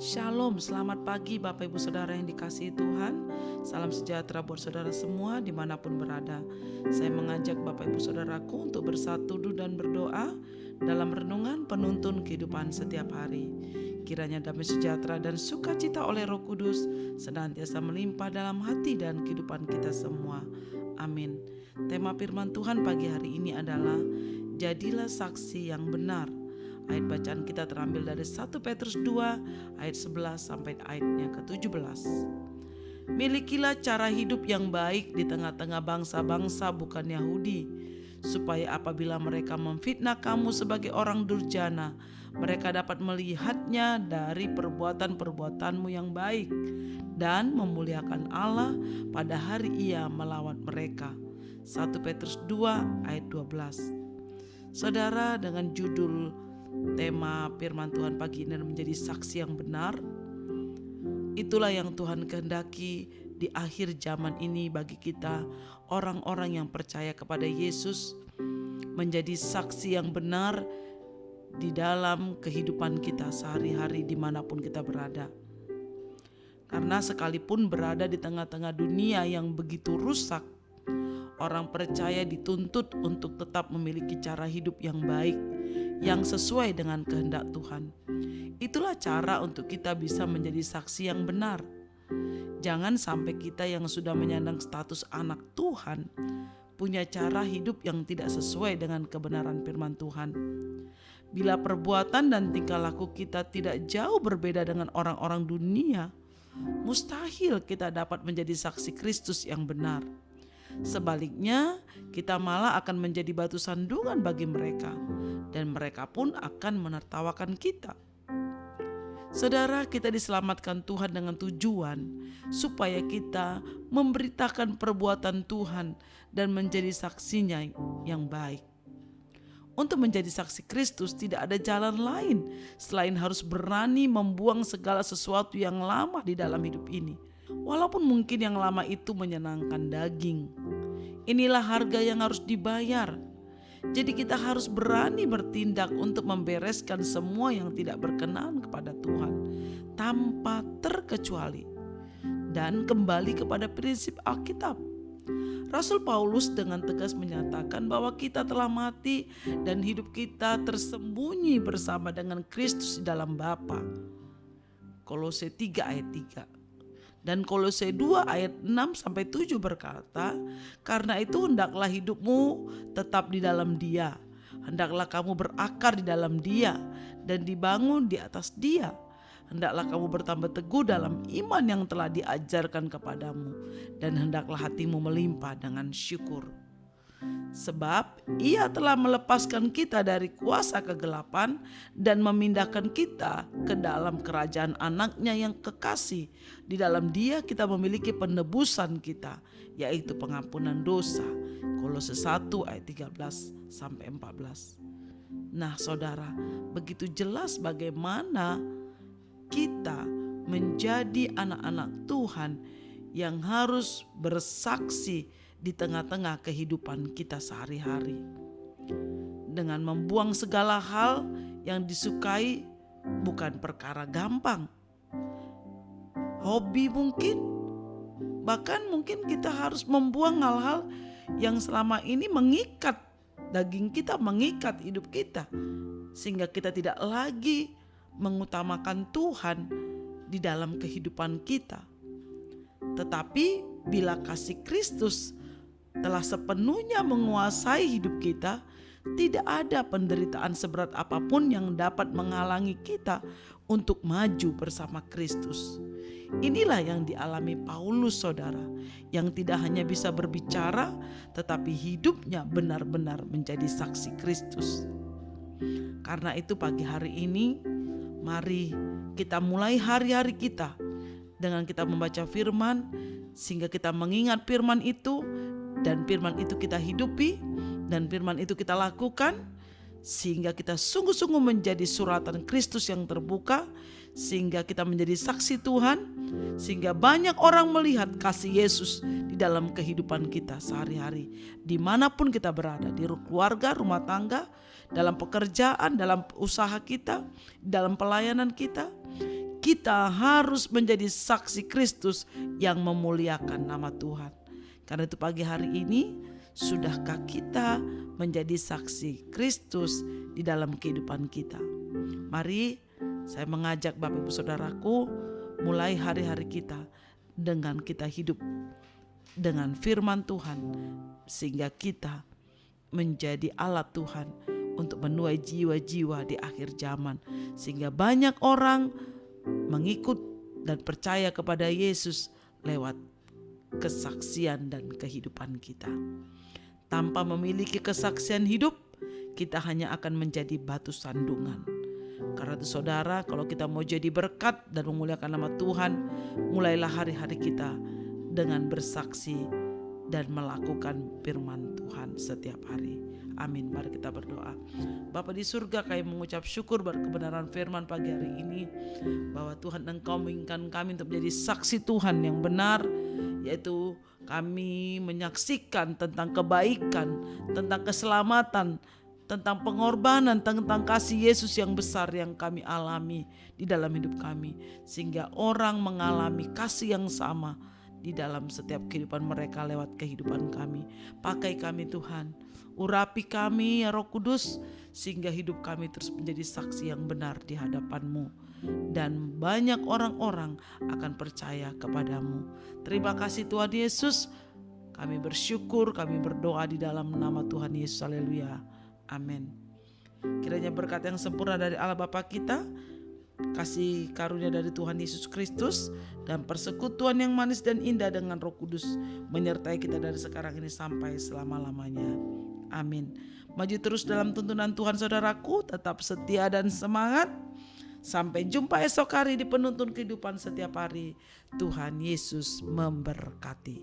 Shalom, selamat pagi Bapak Ibu Saudara yang dikasihi Tuhan. Salam sejahtera buat saudara semua dimanapun berada. Saya mengajak Bapak Ibu Saudaraku untuk bersatu dan berdoa dalam renungan penuntun kehidupan setiap hari. Kiranya damai sejahtera dan sukacita oleh Roh Kudus senantiasa melimpah dalam hati dan kehidupan kita semua. Amin. Tema firman Tuhan pagi hari ini adalah jadilah saksi yang benar. Ayat bacaan kita terambil dari 1 Petrus 2 ayat 11 sampai ayatnya ke-17. Milikilah cara hidup yang baik di tengah-tengah bangsa-bangsa bukan Yahudi, supaya apabila mereka memfitnah kamu sebagai orang durjana, mereka dapat melihatnya dari perbuatan-perbuatanmu yang baik dan memuliakan Allah pada hari Ia melawan mereka. 1 Petrus 2 ayat 12. Saudara, dengan judul tema firman Tuhan pagi ini menjadi saksi yang benar. Itulah yang Tuhan kehendaki di akhir zaman ini bagi kita, orang-orang yang percaya kepada Yesus, menjadi saksi yang benar di dalam kehidupan kita sehari-hari dimanapun kita berada. Karena sekalipun berada di tengah-tengah dunia yang begitu rusak, orang percaya dituntut untuk tetap memiliki cara hidup yang baik, yang sesuai dengan kehendak Tuhan. Itulah cara untuk kita bisa menjadi saksi yang benar. Jangan sampai kita yang sudah menyandang status anak Tuhan punya cara hidup yang tidak sesuai dengan kebenaran firman Tuhan. Bila perbuatan dan tingkah laku kita tidak jauh berbeda dengan orang-orang dunia, mustahil kita dapat menjadi saksi Kristus yang benar. Sebaliknya, kita malah akan menjadi batu sandungan bagi mereka, dan mereka pun akan menertawakan kita. Saudara, kita diselamatkan Tuhan dengan tujuan supaya kita memberitakan perbuatan Tuhan dan menjadi saksinya yang baik. Untuk menjadi saksi Kristus tidak ada jalan lain selain harus berani membuang segala sesuatu yang lama di dalam hidup ini. Walaupun mungkin yang lama itu menyenangkan daging. Inilah harga yang harus dibayar. Jadi kita harus berani bertindak untuk membereskan semua yang tidak berkenan kepada Tuhan tanpa terkecuali dan kembali kepada prinsip Alkitab. Rasul Paulus dengan tegas menyatakan bahwa kita telah mati dan hidup kita tersembunyi bersama dengan Kristus di dalam Bapa. Kolose 3 ayat 3. Dan Kolose 2 ayat 6-7 berkata, karena itu hendaklah hidupmu tetap di dalam Dia. Hendaklah kamu berakar di dalam Dia dan dibangun di atas Dia. Hendaklah kamu bertambah teguh dalam iman yang telah diajarkan kepadamu. Dan hendaklah hatimu melimpah dengan syukur. Sebab Ia telah melepaskan kita dari kuasa kegelapan dan memindahkan kita ke dalam kerajaan anaknya yang kekasih. Di dalam Dia kita memiliki penebusan kita, yaitu pengampunan dosa. Kolose 1 ayat 13-14. Nah saudara, begitu jelas bagaimana kita menjadi anak-anak Tuhan yang harus bersaksi di tengah-tengah kehidupan kita sehari-hari. Dengan membuang segala hal yang disukai bukan perkara gampang. Hobi mungkin, bahkan mungkin kita harus membuang hal-hal yang selama ini mengikat daging kita, mengikat hidup kita. Sehingga kita tidak lagi mengutamakan Tuhan di dalam kehidupan kita. Tetapi bila kasih Kristus telah sepenuhnya menguasai hidup kita, tidak ada penderitaan seberat apapun yang dapat menghalangi kita untuk maju bersama Kristus. Inilah yang dialami Paulus, saudara, yang tidak hanya bisa berbicara, tetapi hidupnya benar-benar menjadi saksi Kristus. Karena itu pagi hari ini, mari kita mulai hari-hari kita dengan kita membaca firman, sehingga kita mengingat firman itu, dan firman itu kita hidupi, dan firman itu kita lakukan, sehingga kita sungguh-sungguh menjadi suratan Kristus yang terbuka, sehingga kita menjadi saksi Tuhan, sehingga banyak orang melihat kasih Yesus di dalam kehidupan kita sehari-hari. Dimanapun kita berada, di keluarga, rumah tangga, dalam pekerjaan, dalam usaha kita, dalam pelayanan kita, kita harus menjadi saksi Kristus yang memuliakan nama Tuhan. Karena itu pagi hari ini, sudahkah kita menjadi saksi Kristus di dalam kehidupan kita? Mari saya mengajak Bapak Ibu Saudaraku, mulai hari-hari kita dengan kita hidup dengan firman Tuhan, sehingga kita menjadi alat Tuhan untuk menuai jiwa-jiwa di akhir zaman, sehingga banyak orang mengikut dan percaya kepada Yesus lewat kesaksian dan kehidupan kita. Tanpa memiliki kesaksian hidup, kita hanya akan menjadi batu sandungan. Karena itu saudara, kalau kita mau jadi berkat dan memuliakan nama Tuhan, mulailah hari-hari kita dengan bersaksi dan melakukan firman Tuhan setiap hari. Amin. Mari kita berdoa. Bapa di surga, kami mengucap syukur berkebenaran firman pagi hari ini, bahwa Tuhan Engkau menginginkan kami untuk menjadi saksi Tuhan yang benar, yaitu kami menyaksikan tentang kebaikan, tentang keselamatan, tentang pengorbanan, tentang kasih Yesus yang besar yang kami alami di dalam hidup kami, sehingga orang mengalami kasih yang sama di dalam setiap kehidupan mereka lewat kehidupan kami. Pakai kami Tuhan, urapi kami ya Roh Kudus, sehingga hidup kami terus menjadi saksi yang benar di hadapan-Mu, dan banyak orang-orang akan percaya kepadamu. Terima kasih Tuhan Yesus, kami bersyukur, kami berdoa di dalam nama Tuhan Yesus. Haleluya, amin. Kiranya berkat yang sempurna dari Allah Bapa kita, kasih karunia dari Tuhan Yesus Kristus, dan persekutuan yang manis dan indah dengan Roh Kudus menyertai kita dari sekarang ini sampai selama-lamanya. Amin. Maju terus dalam tuntunan Tuhan saudaraku, tetap setia dan semangat. Sampai jumpa esok hari di penuntun kehidupan setiap hari. Tuhan Yesus memberkati.